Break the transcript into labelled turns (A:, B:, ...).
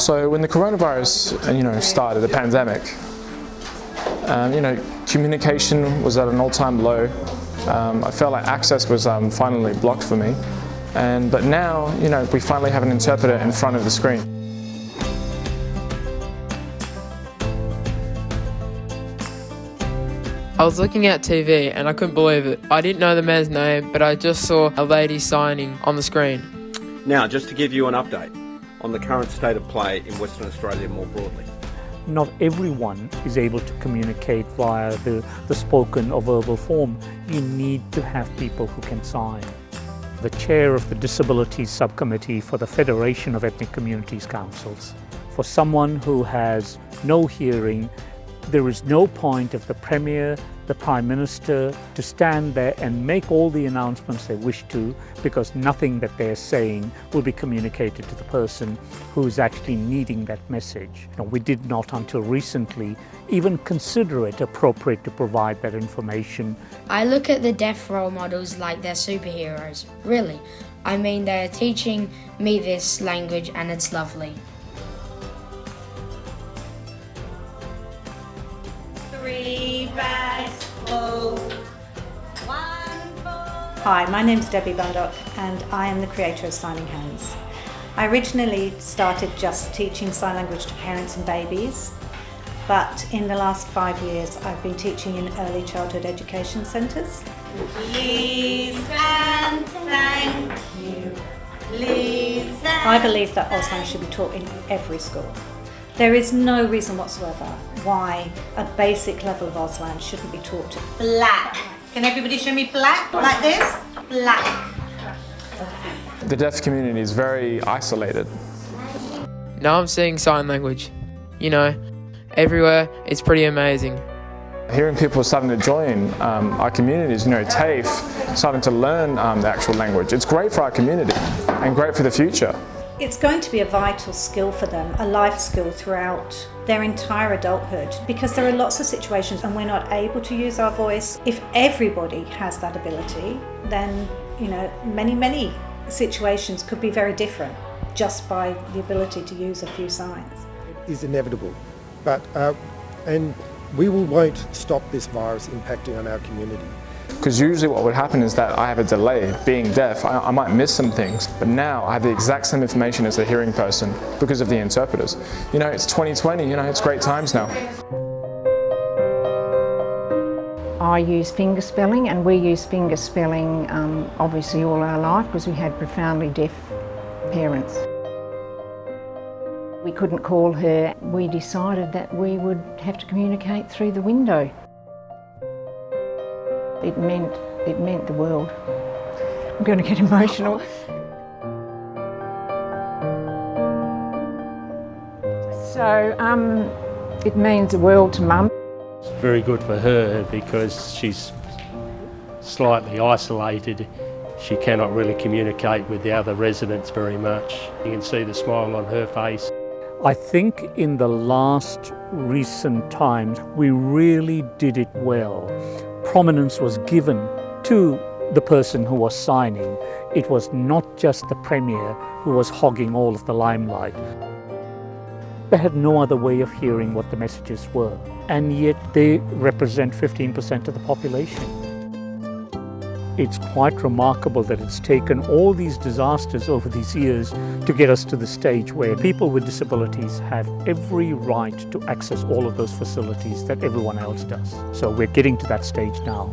A: So when the coronavirus, started, the pandemic, communication was at an all-time low. I felt like access was finally blocked for me. But now, we finally have an interpreter in front of the screen.
B: I was looking at TV and I couldn't believe it. I didn't know the man's name, but I just saw a lady signing on the screen.
C: Now, just to give you an update on the current state of play in Western Australia more broadly.
D: Not everyone is able to communicate via the spoken or verbal form. You need to have people who can sign. The chair of the Disabilities Subcommittee for the Federation of Ethnic Communities Councils. For someone who has no hearing, there is no point of the Premier, the Prime Minister to stand there and make all the announcements they wish to, because nothing that they're saying will be communicated to the person who is actually needing that message. We did not until recently even consider it appropriate to provide that information.
E: I look at the deaf role models like they're superheroes, really. I mean, they're teaching me this language and it's lovely.
F: 3 bags full, 1 full.
G: Hi, my name's Debbie Bundock and I am the creator of Signing Hands. I originally started just teaching sign language to parents and babies, but in the last 5 years I've been teaching in early childhood education centres.
F: Please and thank you. Please and
G: I believe that Auslan should be taught in every school. There is no reason whatsoever why a basic level of Auslan shouldn't be taught to
F: black. Can everybody show me black? Like this? Black.
A: The deaf community is very isolated.
B: Now I'm seeing sign language. Everywhere, it's pretty amazing.
A: Hearing people starting to join our communities, TAFE, starting to learn the actual language. It's great for our community and great for the future.
G: It's going to be a vital skill for them, a life skill throughout their entire adulthood, because there are lots of situations and we're not able to use our voice. If everybody has that ability, then many situations could be very different just by the ability to use a few signs.
H: It is inevitable, and we won't stop this virus impacting on our community.
A: Because usually what would happen is that I have a delay. Being deaf, I might miss some things, but now I have the exact same information as the hearing person because of the interpreters. It's 2020, it's great times now.
I: I use finger spelling, and we use finger spelling obviously all our life because we had profoundly deaf parents. We couldn't call her. We decided that we would have to communicate through the window. It meant the world. I'm going to get emotional. So it means the world to Mum.
J: It's very good for her because she's slightly isolated. She cannot really communicate with the other residents very much. You can see the smile on her face.
D: I think in the last recent times we really did it well. Prominence was given to the person who was signing. It was not just the Premier who was hogging all of the limelight. They had no other way of hearing what the messages were, and yet they represent 15% of the population. It's quite remarkable that it's taken all these disasters over these years to get us to the stage where people with disabilities have every right to access all of those facilities that everyone else does. So we're getting to that stage now.